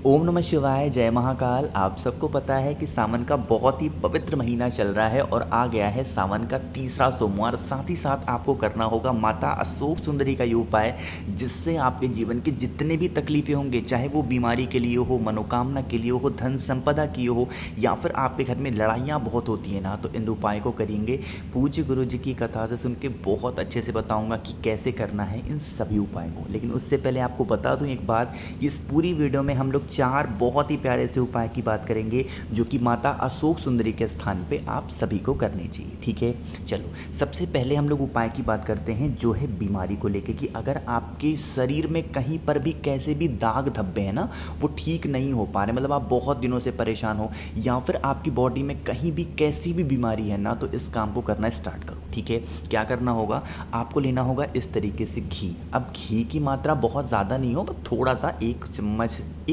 ओम नमः शिवाय, जय महाकाल। आप सबको पता है कि सावन का बहुत ही पवित्र महीना चल रहा है और आ गया है सावन का तीसरा सोमवार। साथ ही साथ आपको करना होगा माता अशोक सुंदरी का ये उपाय, जिससे आपके जीवन के जितने भी तकलीफ़ें होंगे, चाहे वो बीमारी के लिए हो, मनोकामना के लिए हो, धन संपदा की हो, या फिर आपके घर में लड़ाइयाँ बहुत होती हैं ना, तो इन उपाय को करेंगे। पूज्य गुरु जी की कथा से सुन के बहुत अच्छे से बताऊँगा कि कैसे करना है इन सभी उपाय को। लेकिन उससे पहले आपको बता दूँ एक बात कि इस पूरी वीडियो में हम लोग 4 बहुत ही प्यारे से उपाय की बात करेंगे, जो कि माता अशोक सुंदरी के स्थान पे आप सभी को करने चाहिए। ठीक है, चलो सबसे पहले हम लोग उपाय की बात करते हैं, जो है बीमारी को लेके कि अगर आपके शरीर में कहीं पर भी कैसे भी दाग धब्बे हैं ना, वो ठीक नहीं हो पा रहे, मतलब आप बहुत दिनों से परेशान हो, या फिर आपकी बॉडी में कहीं भी कैसी भी बीमारी है ना, तो इस काम को करना स्टार्ट करो। ठीक है, क्या करना होगा, आपको लेना होगा इस तरीके से घी। अब घी की मात्रा बहुत ज़्यादा नहीं हो, बस थोड़ा सा, एक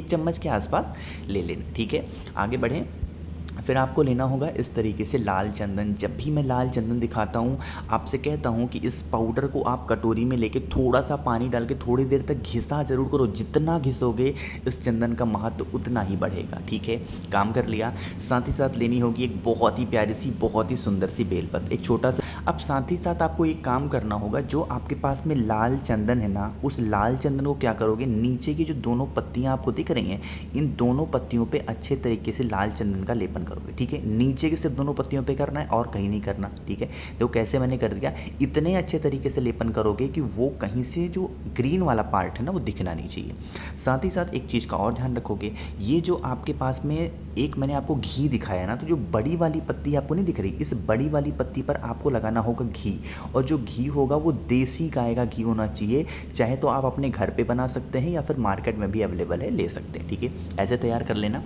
चम्मच के आसपास ले लेना। ठीक है, आगे बढ़ें। फिर आपको लेना होगा इस तरीके से लाल चंदन। जब भी मैं लाल चंदन दिखाता हूँ, आपसे कहता हूँ कि इस पाउडर को आप कटोरी में लेके थोड़ा सा पानी डाल के थोड़ी देर तक घिसा जरूर करो। जितना घिसोगे इस चंदन का महत्व उतना ही बढ़ेगा। ठीक है, काम कर लिया। साथ ही साथ लेनी होगी एक बहुत ही प्यारी सी, बहुत ही सुंदर सी बेलपत्र, एक छोटा सा। अब साथ ही साथ आपको एक काम करना होगा, जो आपके पास में लाल चंदन है ना, उस लाल चंदन को क्या करोगे, नीचे की जो दोनों पत्तियाँ आपको दिख रही हैं, इन दोनों पत्तियों पे अच्छे तरीके से लाल चंदन का लेपन करोगे। ठीक है, नीचे के सिर्फ दोनों पत्तियों पे करना है और कहीं नहीं करना। ठीक है, तो कैसे मैंने कर दिया, इतने अच्छे तरीके से लेपन करोगे कि वो कहीं से जो ग्रीन वाला पार्ट है ना, वो दिखना नहीं चाहिए। साथ ही साथ एक चीज़ का और ध्यान रखोगे, ये जो आपके पास में एक मैंने आपको घी दिखाया ना, तो जो बड़ी वाली पत्ती आपको नहीं दिख रही, इस बड़ी वाली पत्ती पर आपको लगाना होगा घी। और जो घी होगा वो देसी गाय का घी होना चाहिए। चाहे तो आप अपने घर पे बना सकते हैं या फिर मार्केट में भी अवेलेबल है, ले सकते हैं। ठीक है, ऐसे तैयार कर लेना।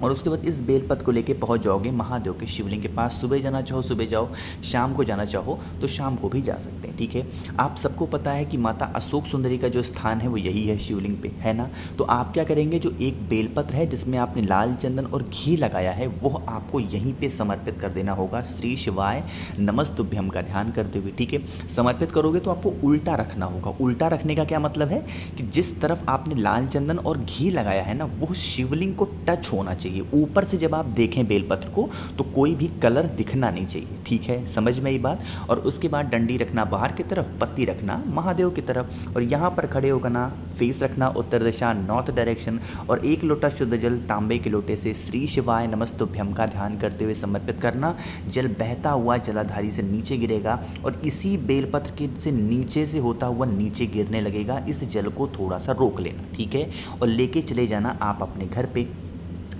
और उसके बाद इस बेलपत्र को लेके पहुंच जाओगे महादेव के शिवलिंग के पास। सुबह जाना चाहो सुबह जाओ, शाम को जाना चाहो तो शाम को भी जा सकते हैं। ठीक है, आप सबको पता है कि माता अशोक सुंदरी का जो स्थान है वो यही है, शिवलिंग पे, है ना। तो आप क्या करेंगे, जो एक बेलपत्र है जिसमें आपने लाल चंदन और घी लगाया है, वो आपको यहीं पे समर्पित कर देना होगा, श्री शिवाय नमस्तुभ्यम का ध्यान करते हुए। ठीक है, समर्पित करोगे तो आपको उल्टा रखना होगा। उल्टा रखने का क्या मतलब है कि जिस तरफ आपने लाल चंदन और घी लगाया है ना, वो शिवलिंग को टच होना चाहिए। ऊपर से जब आप देखें बेलपत्र को तो कोई भी कलर दिखना नहीं चाहिए। ठीक है, समझ में आई बात। और उसके बाद डंडी रखना बाहर की तरफ, पत्ती रखना महादेव की तरफ, और यहाँ पर खड़े होकर ना फेस रखना उत्तर दिशा, नॉर्थ डायरेक्शन, और एक लोटा शुद्ध जल तांबे के लोटे से श्री शिवाय नमस्तुभ्यम का ध्यान करते हुए समर्पित करना। जल बहता हुआ जलाधारी से नीचे गिरेगा और इसी बेलपत्र के से नीचे से होता हुआ नीचे गिरने लगेगा। इस जल को थोड़ा सा रोक लेना। ठीक है, और लेके चले जाना आप अपने घर पे।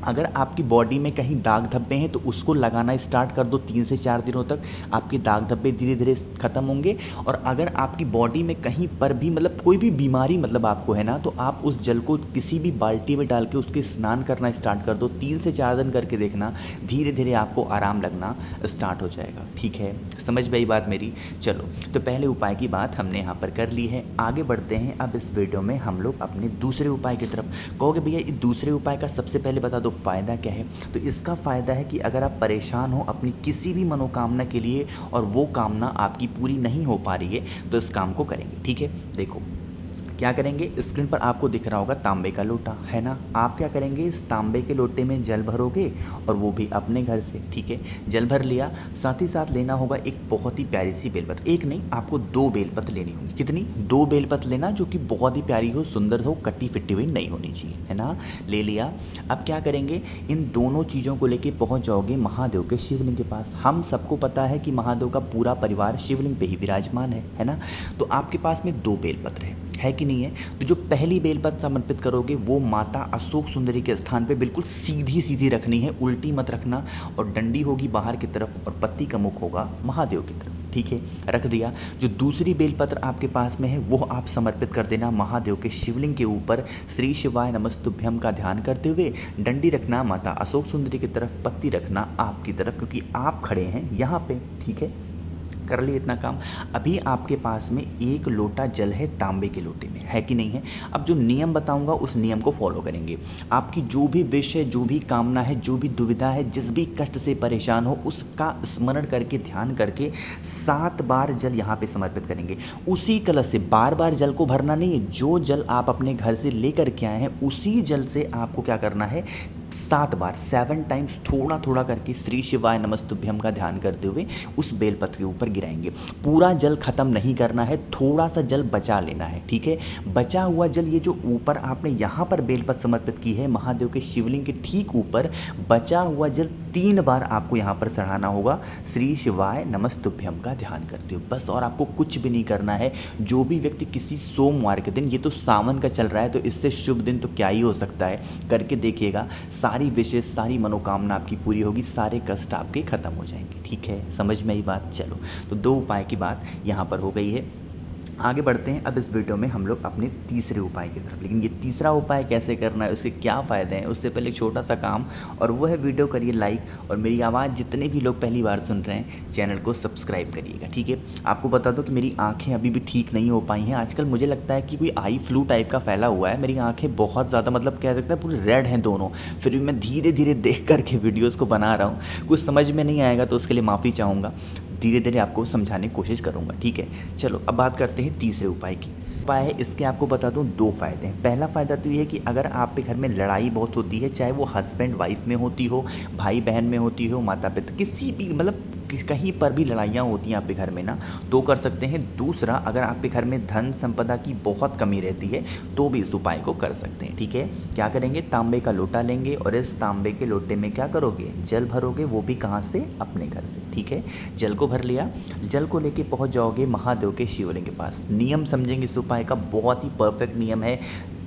अगर आपकी बॉडी में कहीं दाग धब्बे हैं तो उसको लगाना स्टार्ट कर दो। 3 से 4 दिनों तक आपके दाग धब्बे धीरे धीरे ख़त्म होंगे। और अगर आपकी बॉडी में कहीं पर भी मतलब कोई भी बीमारी मतलब आपको है ना, तो आप उस जल को किसी भी बाल्टी में डाल के उसके स्नान करना स्टार्ट कर दो। 3 से 4 दिन करके देखना, धीरे धीरे आपको आराम लगना स्टार्ट हो जाएगा। ठीक है, समझ में आई बात मेरी। चलो, तो पहले उपाय की बात हमने यहाँ पर कर ली है, आगे बढ़ते हैं। अब इस वीडियो में हम लोग अपने दूसरे उपाय की तरफ। कहोगे भैया ये दूसरे उपाय का सबसे पहले बता दो फ़ायदा क्या है। तो इसका फ़ायदा है कि अगर आप परेशान हो अपनी किसी भी मनोकामना के लिए और वो कामना आपकी पूरी नहीं हो पा रही है, तो इस काम को करेंगे। ठीक है, देखो क्या करेंगे, स्क्रीन पर आपको दिख रहा होगा तांबे का लोटा, है ना। आप क्या करेंगे, इस तांबे के लोटे में जल भरोगे और वो भी अपने घर से। ठीक है, जल भर लिया। साथ ही साथ लेना होगा एक बहुत ही प्यारी सी बेलपत्र। एक नहीं, आपको 2 बेलपत्र लेनी होगी। कितनी, 2 बेलपत्र लेना, जो कि बहुत ही प्यारी हो, सुंदर हो, कटी फिटी हुई नहीं होनी चाहिए, है ना। ले लिया। अब क्या करेंगे, इन दोनों चीज़ों को लेके पहुंच जाओगे महादेव के शिवलिंग के पास। हम सबको पता है कि महादेव का पूरा परिवार शिवलिंग पे ही विराजमान है ना। तो आपके पास में 2 बेलपत्र है कि नहीं है। तो जो पहली बेलपत्र समर्पित करोगे वो माता अशोक सुंदरी के स्थान पे बिल्कुल सीधी सीधी रखनी है, उल्टी मत रखना। और डंडी होगी बाहर की तरफ और पत्ती का मुख होगा महादेव की तरफ। ठीक है, रख दिया। जो दूसरी बेलपत्र आपके पास में है वो आप समर्पित कर देना महादेव के शिवलिंग के ऊपर, श्री शिवाय नमस्तुभ्यम का ध्यान करते हुए। डंडी रखना माता अशोक सुंदरी की तरफ, पत्ती रखना आपकी तरफ, क्योंकि आप खड़े हैं यहाँ पे। ठीक है, कर लिए इतना काम। अभी आपके पास में एक लोटा जल है तांबे के लोटे में, है कि नहीं है। अब जो नियम बताऊंगा उस नियम को फॉलो करेंगे। आपकी जो भी विश है, जो भी कामना है, जो भी दुविधा है, जिस भी कष्ट से परेशान हो, उसका स्मरण करके ध्यान करके 7 बार जल यहाँ पे समर्पित करेंगे। उसी कलश से बार बार जल को भरना नहीं है। जो जल आप अपने घर से लेकर के आए हैं उसी जल से आपको क्या करना है, 7 बार 7 टाइम्स थोड़ा थोड़ा करके श्री शिवाय नमस्तुभ्यम का ध्यान करते हुए उस बेलपत्र के ऊपर गिराएंगे। पूरा जल खत्म नहीं करना है, थोड़ा सा जल बचा लेना है, ठीक है। बचा हुआ जल ये जो ऊपर आपने यहाँ पर बेलपत्र समर्पित की है महादेव के शिवलिंग के ठीक ऊपर, बचा हुआ जल 3 बार आपको यहाँ पर चढ़ाना होगा श्री शिवाय नमस्तुभ्यम का ध्यान करते हुए, बस। और आपको कुछ भी नहीं करना है। जो भी व्यक्ति किसी सोमवार के दिन, ये तो सावन का चल रहा है तो इससे शुभ दिन तो क्या ही हो सकता है, करके देखिएगा। सारी विशेष, सारी मनोकामना आपकी पूरी होगी, सारे कष्ट आपके खत्म हो जाएंगे, ठीक है। समझ में आई बात। चलो, तो 2 उपाय की बात यहाँ पर हो गई है। आगे बढ़ते हैं अब इस वीडियो में हम लोग अपने तीसरे उपाय की तरफ। लेकिन ये तीसरा उपाय कैसे करना है, उसके क्या फ़ायदे हैं, उससे पहले एक छोटा सा काम, और वो है वीडियो करिए लाइक, और मेरी आवाज़ जितने भी लोग पहली बार सुन रहे हैं चैनल को सब्सक्राइब करिएगा, ठीक है। आपको बता दो कि मेरी आँखें अभी भी ठीक नहीं हो पाई हैं। आजकल मुझे लगता है कि कोई आई फ्लू टाइप का फैला हुआ है। मेरी आँखें बहुत ज़्यादा, मतलब कह सकते हैं पूरी रेड हैं दोनों। फिर भी मैं धीरे धीरे देख करके वीडियोज़ को बना रहा हूँ। कुछ समझ में नहीं आएगा तो उसके लिए माफ़ी चाहूँगा। धीरे धीरे आपको समझाने की कोशिश करूँगा, ठीक है। चलो अब बात करते हैं तीसरे उपाय की। उपाय है इसके, आपको बता दूं 2 फ़ायदे हैं। पहला फ़ायदा तो ये है कि अगर आपके घर में लड़ाई बहुत होती है, चाहे वो हस्बैंड वाइफ में होती हो, भाई बहन में होती हो, माता पिता, किसी भी मतलब कहीं पर भी लड़ाइयाँ होती हैं आपके घर में ना, तो कर सकते हैं। दूसरा, अगर आपके घर में धन संपदा की बहुत कमी रहती है तो भी इस उपाय को कर सकते हैं, ठीक है। क्या करेंगे, तांबे का लोटा लेंगे और इस तांबे के लोटे में क्या करोगे, जल भरोगे। वो भी कहाँ से, अपने घर से, ठीक है। जल को भर लिया, जल को लेके पहुँच जाओगे महादेव के शिवलिंग के पास। नियम समझेंगे इस उपाय का, बहुत ही परफेक्ट नियम है।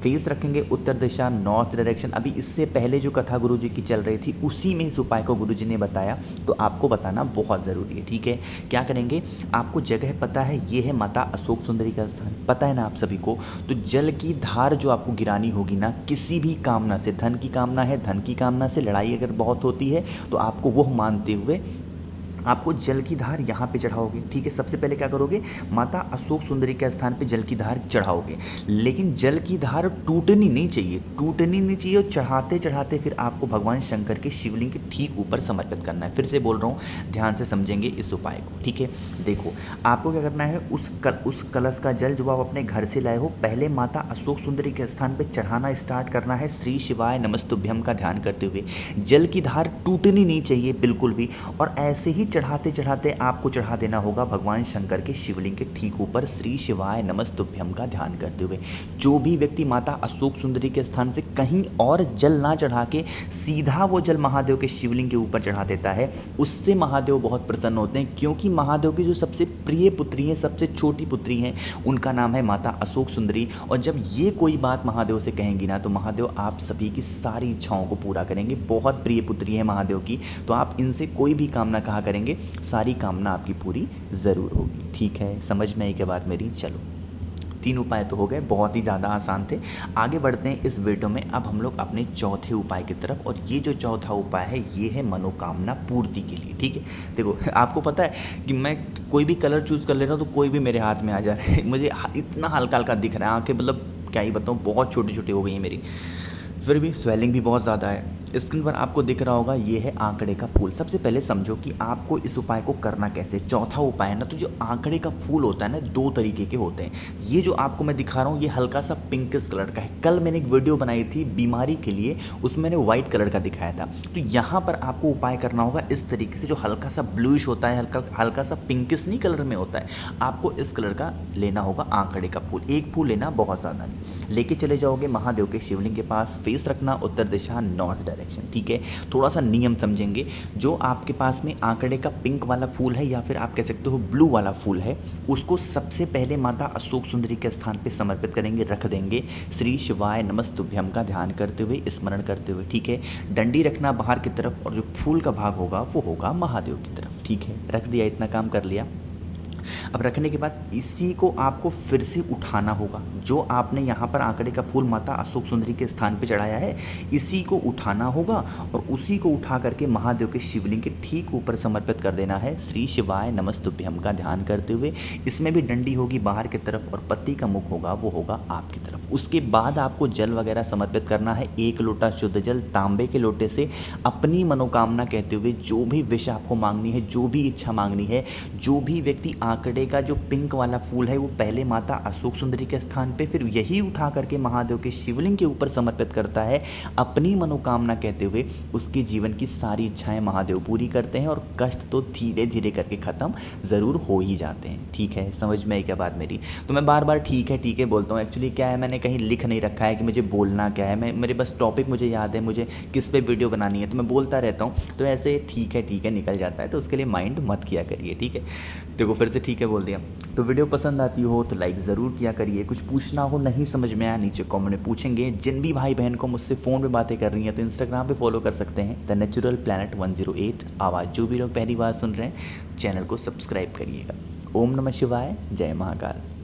फेस रखेंगे उत्तर दिशा, नॉर्थ डायरेक्शन। अभी इससे पहले जो कथा गुरुजी की चल रही थी उसी में इस उपाय को गुरुजी ने बताया, तो आपको बताना बहुत ज़रूरी है, ठीक है। क्या करेंगे, आपको जगह पता है, ये है माता अशोक सुंदरी का स्थान, पता है ना आप सभी को। तो जल की धार जो आपको गिरानी होगी ना, किसी भी कामना से, धन की कामना है, धन की कामना से, लड़ाई अगर बहुत होती है तो आपको वो मानते हुए आपको जल की धार यहाँ पे चढ़ाओगे, ठीक है। सबसे पहले क्या करोगे, माता अशोक सुंदरी के स्थान पे जल की धार चढ़ाओगे। लेकिन जल की धार टूटनी नहीं चाहिए, टूटनी नहीं चाहिए। और चढ़ाते चढ़ाते फिर आपको भगवान शंकर के शिवलिंग के ठीक ऊपर समर्पित करना है। फिर से बोल रहा हूँ, ध्यान से समझेंगे इस उपाय को, ठीक है। देखो, आपको क्या करना है, उस कलश का जल जो आप अपने घर से लाए हो, पहले माता अशोक सुंदरी के स्थान पर चढ़ाना स्टार्ट करना है श्री शिवाय नमस्तुभ्यम का ध्यान करते हुए। जल की धार टूटनी नहीं चाहिए बिल्कुल भी। और ऐसे ही चढ़ाते चढ़ाते आपको चढ़ा देना होगा भगवान शंकर के शिवलिंग के ठीक ऊपर श्री शिवाय नमस्तुभ्यम का ध्यान करते हुए। जो भी व्यक्ति माता अशोक सुंदरी के स्थान से कहीं और जल ना चढ़ा के सीधा वो जल महादेव के शिवलिंग के ऊपर चढ़ा देता है, उससे महादेव बहुत प्रसन्न होते हैं। क्योंकि महादेव की जो सबसे प्रिय पुत्री हैं, सबसे छोटी पुत्री हैं, उनका नाम है माता अशोक सुंदरी। और जब ये कोई बात महादेव से कहेंगी ना, तो महादेव आप सभी की सारी इच्छाओं को पूरा करेंगे। बहुत प्रिय पुत्री है महादेव की, तो आप इनसे कोई भी कामना कहा करेंगे, सारी कामना आपकी पूरी ज़रूर होगी, ठीक है। समझ में आई क्या बात मेरी। चलो, 3 उपाय तो हो गए, बहुत ही ज़्यादा आसान थे। आगे बढ़ते हैं इस वीडियो में अब हम लोग अपने चौथे उपाय की तरफ। और ये जो चौथा उपाय है ये है मनोकामना पूर्ति के लिए, ठीक है। देखो, आपको पता है कि मैं कोई भी कलर चूज़ कर ले रहा हूँ तो कोई भी मेरे हाथ में आ जा रहा है। मुझे इतना हल्का हल्का दिख रहा है, आँखें मतलब क्या ही बताऊँ, बहुत छोटी छोटी हो गई हैं मेरी। फिर भी स्वेलिंग भी बहुत ज़्यादा है। स्क्रीन पर आपको दिख रहा होगा, ये है आंकड़े का फूल। सबसे पहले समझो कि आपको इस उपाय को करना कैसे। चौथा उपाय है ना, तो जो आंकड़े का फूल होता है ना, 2 तरीके के होते हैं। ये जो आपको मैं दिखा रहा हूँ ये हल्का सा पिंकिश कलर का है। कल मैंने एक वीडियो बनाई थी बीमारी के लिए, उसमें मैंने व्हाइट कलर का दिखाया था। तो यहाँ पर आपको उपाय करना होगा इस तरीके से, जो हल्का सा ब्लूइश होता है, हल्का सा पिंकिश नहीं कलर में होता है, आपको इस कलर का लेना होगा आंकड़े का फूल। एक फूल लेना, बहुत ज़्यादा नहीं। लेके चले जाओगे महादेव के शिवलिंग के पास, फेस रखना उत्तर दिशा, नॉर्थ डायरेक्शन, ठीक है। थोड़ा सा नियम समझेंगे। जो आपके पास में आंकड़े का पिंक वाला फूल है, या फिर आप कह सकते हो ब्लू वाला फूल है, उसको सबसे पहले माता अशोक सुंदरी के स्थान पे समर्पित करेंगे, रख देंगे श्री शिवाय नमस्तुभ्यम का ध्यान करते हुए, स्मरण करते हुए, ठीक है। डंडी रखना बाहर की तरफ, और जो फूल का भाग होगा वो होगा महादेव की तरफ, ठीक है। रख दिया, इतना काम कर लिया। अब रखने के बाद इसी को आपको फिर से उठाना होगा। जो आपने यहाँ पर आंकड़े का फूल माता अशोक सुंदरी के स्थान पे चढ़ाया है, इसी को उठाना होगा और उसी को उठा करके महादेव के शिवलिंग के ठीक ऊपर समर्पित कर देना है। श्री शिवाय नमस्तुभ्यम का ध्यान करते हुए। इसमें भी डंडी होगी बाहर की तरफ और पत्ती का मुख होगा वो होगा आपकी तरफ। उसके बाद आपको जल वगैरह समर्पित करना है। 1 लोटा शुद्ध जल तांबे के लोटे से अपनी मनोकामना कहते हुए जो भी विश आपको मांगनी है, जो भी इच्छा मांगनी है, जो भी व्यक्ति आंकड़े का जो पिंक वाला फूल है वो पहले माता अशोक सुंदरी के स्थान पे फिर यही उठा करके महादेव के शिवलिंग के ऊपर समर्पित करता है, अपनी मनोकामना कहते हुए उसके जीवन की सारी इच्छाएं महादेव पूरी करते हैं और कष्ट तो धीरे धीरे करके ख़त्म ज़रूर हो ही जाते हैं। ठीक है, समझ में आई क्या बात मेरी? तो मैं बार बार ठीक है बोलता हूँ। एक्चुअली क्या है, मैंने कहीं लिख नहीं रखा है कि मुझे बोलना क्या है। मेरे बस टॉपिक मुझे याद है, मुझे किस पे वीडियो बनानी है तो मैं बोलता रहता हूँ, तो ऐसे ठीक है निकल जाता है। तो उसके लिए माइंड मत किया करिए। ठीक है, देखो फिर से ठीक है बोल दिया। तो वीडियो पसंद आती हो तो लाइक ज़रूर किया करिए। कुछ पूछना हो, नहीं समझ में आया, नीचे कमेंट में पूछेंगे। जिन भी भाई बहन को मुझसे फ़ोन पे बातें कर रही हैं तो इंस्टाग्राम पे फॉलो कर सकते हैं द नेचुरल प्लैनेट 108 आवाज़। जो भी लोग पहली बार सुन रहे हैं चैनल को सब्सक्राइब करिएगा। ओम नमः शिवाय, जय महाकाल।